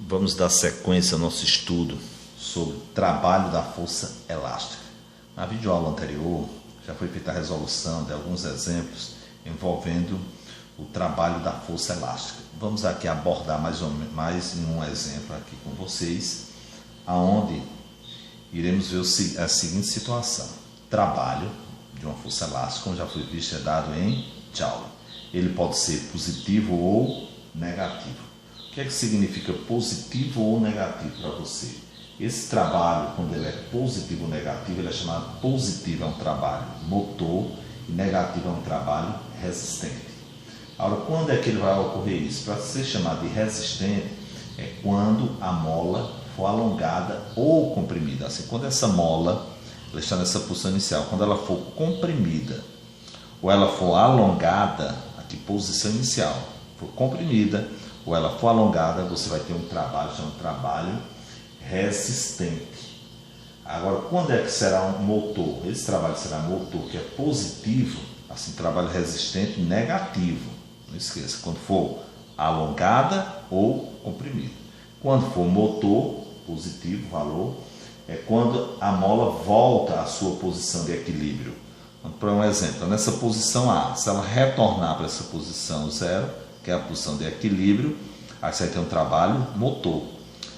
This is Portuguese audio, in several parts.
Vamos dar sequência ao nosso estudo sobre o trabalho da força elástica. Na videoaula anterior já foi feita a resolução de alguns exemplos envolvendo o trabalho da força elástica. Vamos aqui abordar mais em um exemplo aqui com vocês, aonde iremos ver a seguinte situação. Trabalho de uma força elástica, como já foi visto, é dado em Joule. Ele pode ser positivo ou negativo. O que é que significa positivo ou negativo para você? Esse trabalho, quando ele é positivo ou negativo, ele é chamado positivo, é um trabalho motor, e negativo é um trabalho resistente. Agora, quando é que ele vai ocorrer isso? Para ser chamado de resistente, é quando a mola for alongada ou comprimida. Assim, quando essa mola ela está nessa posição inicial, quando ela for comprimida ou ela for alongada, aqui posição inicial, for comprimida ou ela for alongada, você vai ter um trabalho chamado trabalho resistente. Agora, quando é que será um motor? Esse trabalho será motor que é positivo, assim, trabalho resistente negativo. Não esqueça, quando for alongada ou comprimida. Quando for motor, positivo, valor, é quando a mola volta à sua posição de equilíbrio. Vamos para um exemplo, nessa posição A, se ela retornar para essa posição 0, que é a posição de equilíbrio, aí você vai ter um trabalho motor.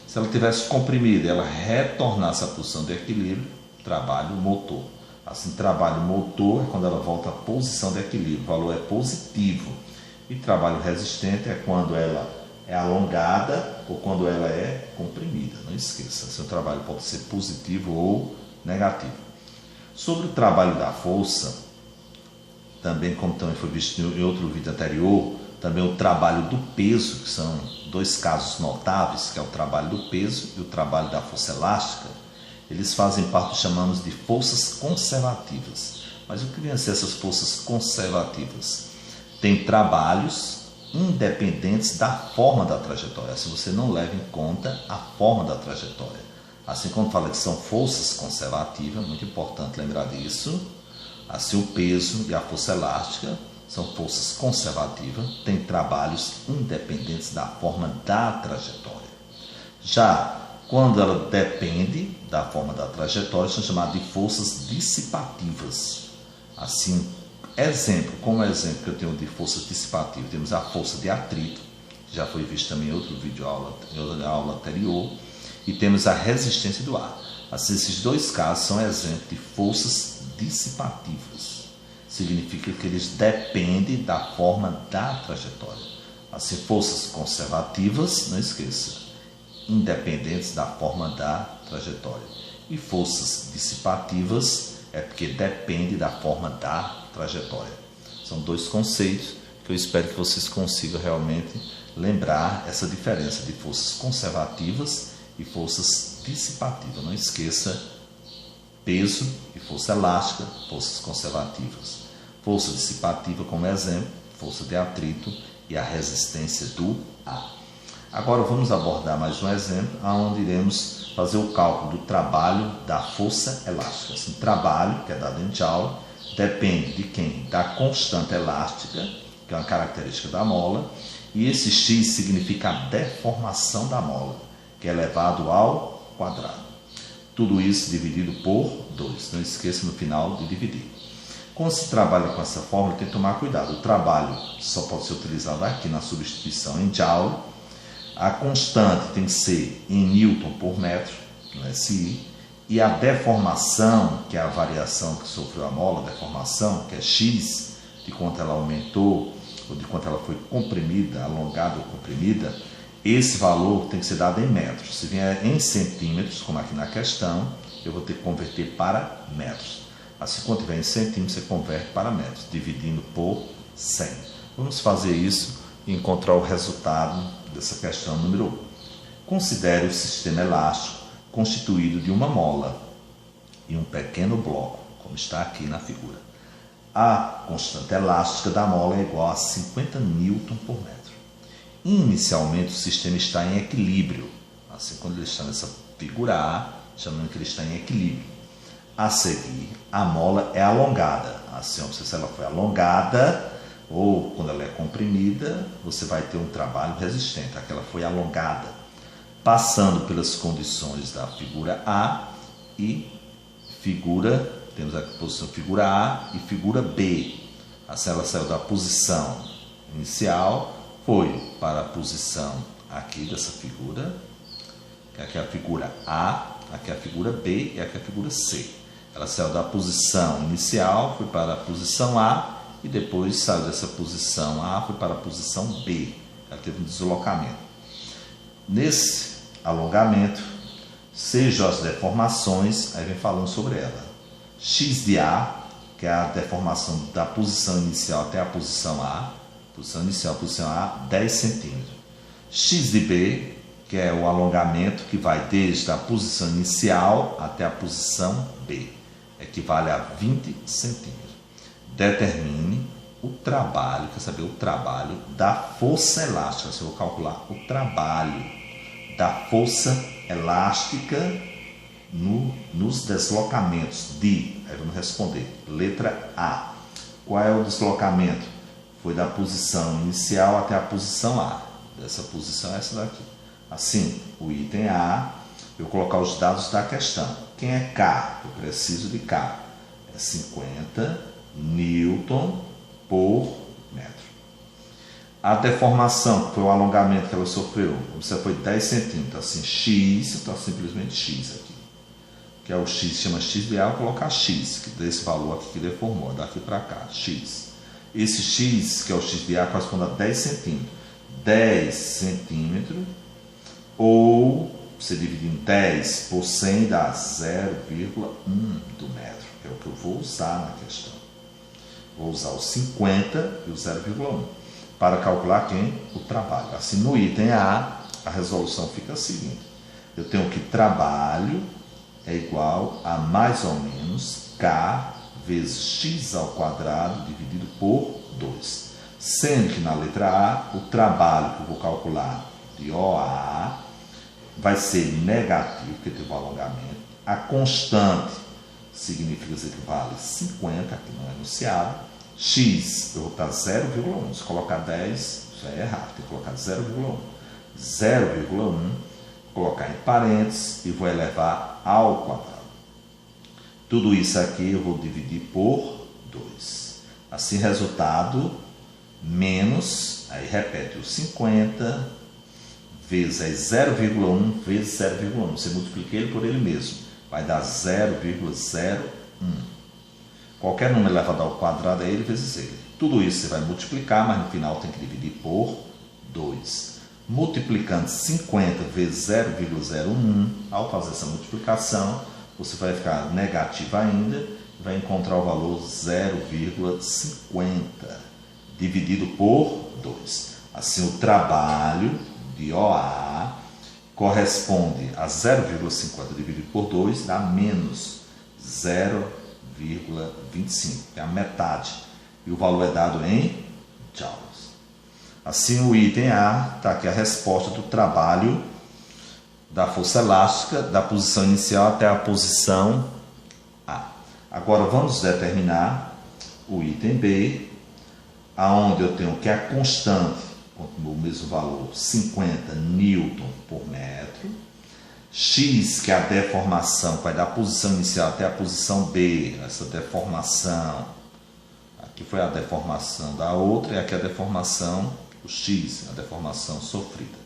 Se ela tivesse comprimida e ela retornasse à posição de equilíbrio, trabalho motor. Assim, trabalho motor é quando ela volta à posição de equilíbrio, o valor é positivo. E trabalho resistente é quando ela é alongada ou quando ela é comprimida. Não esqueça, seu trabalho pode ser positivo ou negativo. Sobre o trabalho da força, também como também foi visto em outro vídeo anterior, também o trabalho do peso, que são dois casos notáveis, que é o trabalho do peso e o trabalho da força elástica, eles fazem parte do que chamamos de forças conservativas. Mas o que vem a ser essas forças conservativas? Tem trabalhos independentes da forma da trajetória, assim você não leva em conta a forma da trajetória. Assim, quando fala que são forças conservativas, muito importante lembrar disso, assim o peso e a força elástica são forças conservativas, têm trabalhos independentes da forma da trajetória. Já quando ela depende da forma da trajetória, são chamadas de forças dissipativas. Assim, como exemplo que eu tenho de força dissipativa, temos a força de atrito, que já foi visto também em outro vídeo aula anterior, e temos a resistência do ar. Assim, esses dois casos são exemplos de forças dissipativas. Significa que eles dependem da forma da trajetória. Assim, forças conservativas, não esqueça, independentes da forma da trajetória. E forças dissipativas é porque depende da forma da trajetória. São dois conceitos que eu espero que vocês consigam realmente lembrar essa diferença de forças conservativas e forças dissipativas. Não esqueça peso e força elástica, forças conservativas. Força dissipativa, como exemplo, força de atrito e a resistência do ar. Agora vamos abordar mais um exemplo, onde iremos fazer o cálculo do trabalho da força elástica. Assim, trabalho, que é dado em Joule, depende de quem? Da constante elástica, que é uma característica da mola, e esse x significa a deformação da mola, que é elevado ao quadrado. Tudo isso dividido por 2. Não esqueça no final de dividir. Quando se trabalha com essa fórmula, tem que tomar cuidado. O trabalho só pode ser utilizado aqui na substituição em Joule. A constante tem que ser em Newton por metro, no SI. E a deformação, que é a variação que sofreu a mola, a deformação, que é X, de quanto ela aumentou, ou de quanto ela foi comprimida, alongada ou comprimida, esse valor tem que ser dado em metros. Se vier em centímetros, como aqui na questão, eu vou ter que converter para metros. Assim, quando tiver em centímetros, você converte para metros, dividindo por 100. Vamos fazer isso e encontrar o resultado dessa questão número 1. Considere o sistema elástico constituído de uma mola e um pequeno bloco, como está aqui na figura. A constante elástica da mola é igual a 50 Newton por metro. Inicialmente, o sistema está em equilíbrio. Assim, quando ele está nessa figura A, chamando que ele está em equilíbrio. A seguir, a mola é alongada. Assim, se ela foi alongada ou quando ela é comprimida, você vai ter um trabalho resistente. Aquela foi alongada. passando pelas condições da figura A e temos aqui a posição figura A e figura B. Assim ela saiu da posição inicial, foi para a posição aqui dessa figura, que aqui é a figura A, aqui é a figura B e aqui é a figura C. Ela saiu da posição inicial, foi para a posição A e depois saiu dessa posição A, foi para a posição B. Ela teve um deslocamento. Nesse alongamento, sejam as deformações, aí vem falando sobre ela. X de A, que é a deformação da posição inicial até a posição A, posição inicial, posição A, 10 centímetros. X de B, que é o alongamento que vai desde a posição inicial até a posição B, equivale a 20 centímetros. Determine o trabalho, quer saber o trabalho da força elástica. Se eu vou calcular o trabalho da força elástica nos deslocamentos de, aí vamos responder, letra A. Qual é o deslocamento? Foi da posição inicial até a posição A. Dessa posição é essa daqui. Assim, o item A, eu vou colocar os dados da questão. Quem é K? Eu preciso de K. É 50 Newton por metro. A deformação, que foi o alongamento que ela sofreu, você foi 10 centímetros. Assim, X, então simplesmente X aqui. Que é o X, chama X de A, eu vou colocar X, que desse valor aqui que deformou, daqui para cá, X. Esse X, que é o X de A, corresponde a 10 centímetros. 10 centímetros, ou você dividir em 10 por 100 dá 0,1 do metro, que é o que eu vou usar na questão. Vou usar o 50 e o 0,1 para calcular o trabalho. Assim, no item A, a resolução fica a seguinte. Eu tenho que trabalho é igual a mais ou menos K vezes X ao quadrado dividido por 2. Sendo que na letra A, o trabalho que eu vou calcular de OA vai ser negativo, porque teve um alongamento. A constante significa que vale 50, aqui não é enunciado. X, eu vou botar 0,1. Se colocar 10, já é errado, tem que colocar 0,1. 0,1, colocar em parênteses e vou elevar ao quadrado. Tudo isso aqui eu vou dividir por 2. Assim, resultado, menos, aí repete o 50 vezes 0,1 vezes 0,1. Você multiplica ele por ele mesmo. Vai dar 0,01. Qualquer número elevado ao quadrado é ele vezes ele. Tudo isso você vai multiplicar, mas no final tem que dividir por 2. Multiplicando 50 vezes 0,01, ao fazer essa multiplicação, você vai ficar negativo ainda e vai encontrar o valor 0,50 dividido por 2. Assim, o trabalho de OA corresponde a 0,50 dividido por 2 dá menos 0,25, é a metade. E o valor é dado em joules. Assim, o item A está aqui a resposta do trabalho da força elástica da posição inicial até a posição A. Agora vamos determinar o item B, aonde eu tenho que a constante, continua o mesmo valor, 50 newton por metro. X, que é a deformação, vai da posição inicial até a posição B, essa deformação. Aqui foi a deformação da outra e aqui a deformação, o X, a deformação sofrida.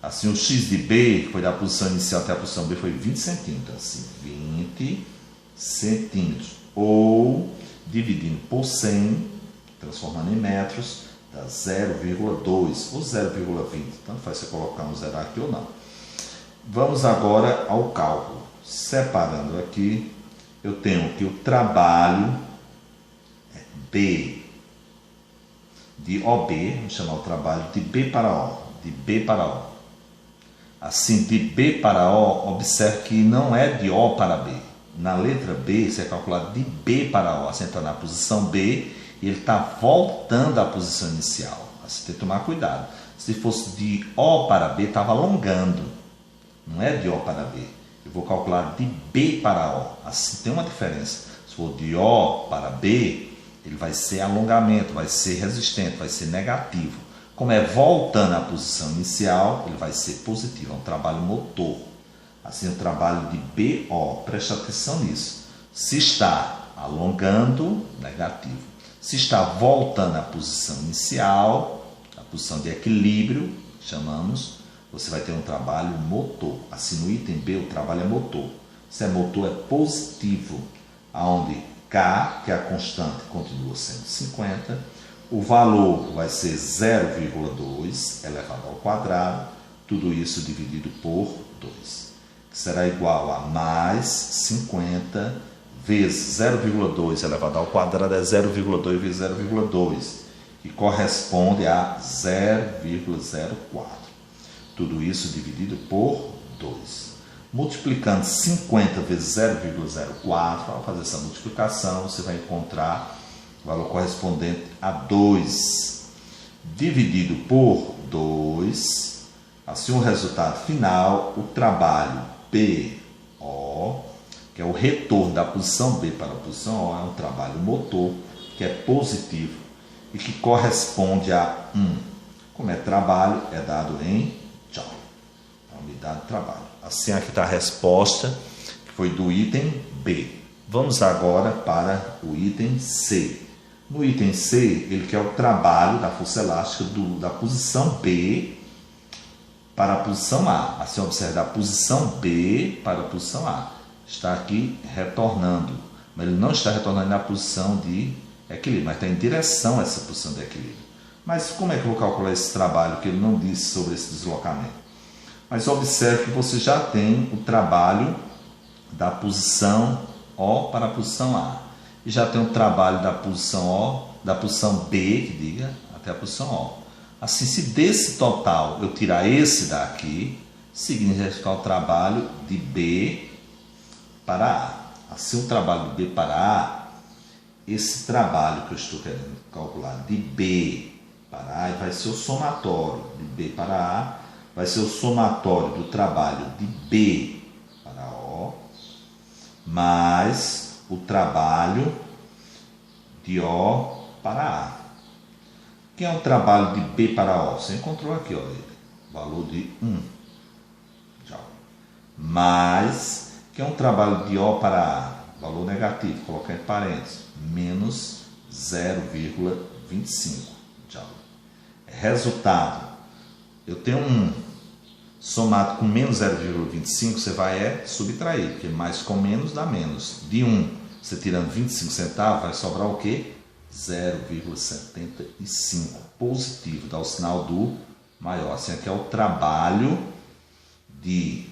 Assim, o X de B, que foi da posição inicial até a posição B, foi 20 centímetros. Assim, 20 centímetros. Ou, dividindo por 100, transformando em metros, dá 0,2 ou 0,20. Tanto faz você colocar um zero aqui ou não. Vamos agora ao cálculo. Separando aqui, eu tenho que o trabalho B de OB, vamos chamar o trabalho de B para O, de B para O. Assim, de B para O, observe que não é de O para B. Na letra B, você é calculado de B para O. Assim, está na posição B e ele está voltando à posição inicial. Assim, tem que tomar cuidado. Se fosse de O para B, estava alongando. Não é de O para B. Eu vou calcular de B para O. Assim, tem uma diferença. Se for de O para B, ele vai ser alongamento, vai ser resistente, vai ser negativo. Como é voltando à posição inicial, ele vai ser positivo, é um trabalho motor. Assim, o trabalho de BO, preste atenção nisso. Se está alongando, negativo. Se está voltando à posição inicial, a posição de equilíbrio, chamamos, você vai ter um trabalho motor. Assim, no item B, o trabalho é motor. Se é motor, é positivo, onde K, que é a constante, continua sendo 50. O valor vai ser 0,2 elevado ao quadrado, tudo isso dividido por 2, que será igual a mais 50 vezes 0,2 elevado ao quadrado, é 0,2 vezes 0,2, que corresponde a 0,04. Tudo isso dividido por 2. Multiplicando 50 vezes 0,04, ao fazer essa multiplicação, você vai encontrar o valor correspondente a 2. Dividido por 2, assim o resultado final, o trabalho BO, que é o retorno da posição B para a posição O, é um trabalho motor, que é positivo e que corresponde a 1. Como é trabalho, é dado em joule, a unidade de trabalho. Assim, aqui está a resposta, que foi do item B. Vamos agora para o item C. No item C, ele quer o trabalho da força elástica da posição B para a posição A. Assim, observe, da posição B para a posição A. Está aqui retornando, mas ele não está retornando na posição de equilíbrio, mas está em direção a essa posição de equilíbrio. Mas como é que eu vou calcular esse trabalho, que ele não disse sobre esse deslocamento? Mas observe que você já tem o trabalho da posição O para a posição A. E já tem o trabalho da posição O, da posição B, que diga, até a posição O. Assim, se desse total eu tirar esse daqui, significa o trabalho de B para A. Assim, o trabalho de B para A, esse trabalho que eu estou querendo calcular de B para A, vai ser o somatório de B para A, vai ser o somatório do trabalho de B para O, mais o trabalho de O para A. Que é o trabalho de B para O? Você encontrou aqui, ó, ele, valor de 1 joule. Mais, que é um trabalho de O para A, valor negativo, colocar em parênteses, menos 0,25 joule. Resultado, eu tenho 1 somado com menos 0,25, você vai subtrair, porque mais com menos dá menos. De 1, você tirando 25 centavos, vai sobrar o quê? 0,75. Positivo, dá o sinal do maior. Assim, aqui é o trabalho de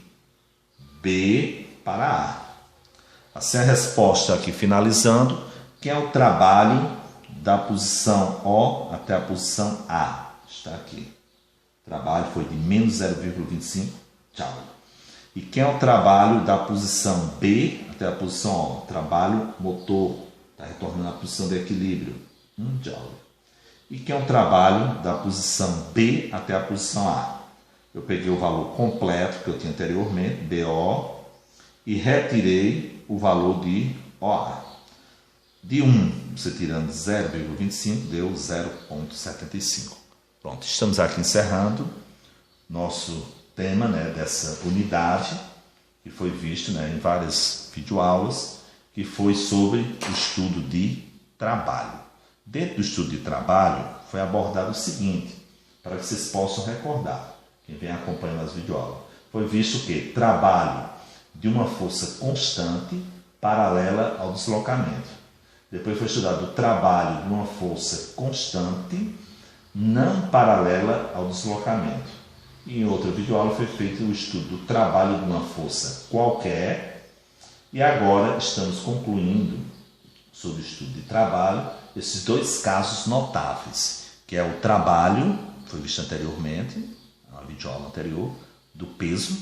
B para A. Assim, a resposta aqui finalizando, que é o trabalho da posição O até a posição A. Está aqui. O trabalho foi de menos 0,25 joule. E quem é o trabalho da posição B até a posição O? Trabalho motor, está retornando à posição de equilíbrio, 1 joule. E quem é o trabalho da posição B até a posição A? Eu peguei o valor completo que eu tinha anteriormente, BO, e retirei o valor de OA. De 1, você tirando 0,25, deu 0,75. Pronto, estamos aqui encerrando nosso tema, dessa unidade, que foi visto em várias videoaulas, que foi sobre o estudo de trabalho. Dentro do estudo de trabalho, foi abordado o seguinte, para que vocês possam recordar, quem vem acompanhando as videoaulas. Foi visto que trabalho de uma força constante paralela ao deslocamento. Depois foi estudado o trabalho de uma força constante não paralela ao deslocamento. E em outra videoaula foi feito o estudo do trabalho de uma força qualquer. E agora estamos concluindo sobre o estudo de trabalho esses dois casos notáveis, que é o trabalho, foi visto anteriormente, na videoaula anterior, do peso,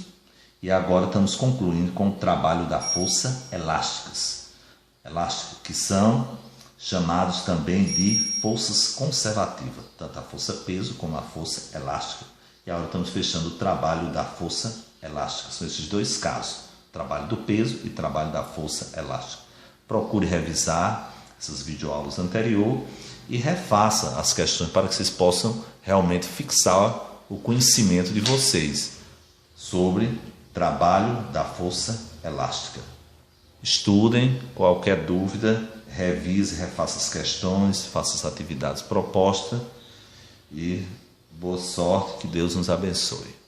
e agora estamos concluindo com o trabalho da força elásticas, que são chamados também de forças conservativas, tanto a força peso como a força elástica. E agora estamos fechando o trabalho da força elástica. São esses dois casos, trabalho do peso e trabalho da força elástica. Procure revisar essas videoaulas anteriores e refaça as questões para que vocês possam realmente fixar o conhecimento de vocês sobre trabalho da força elástica. Estudem, qualquer dúvida, revise, refaça as questões, faça as atividades propostas e boa sorte, que Deus nos abençoe.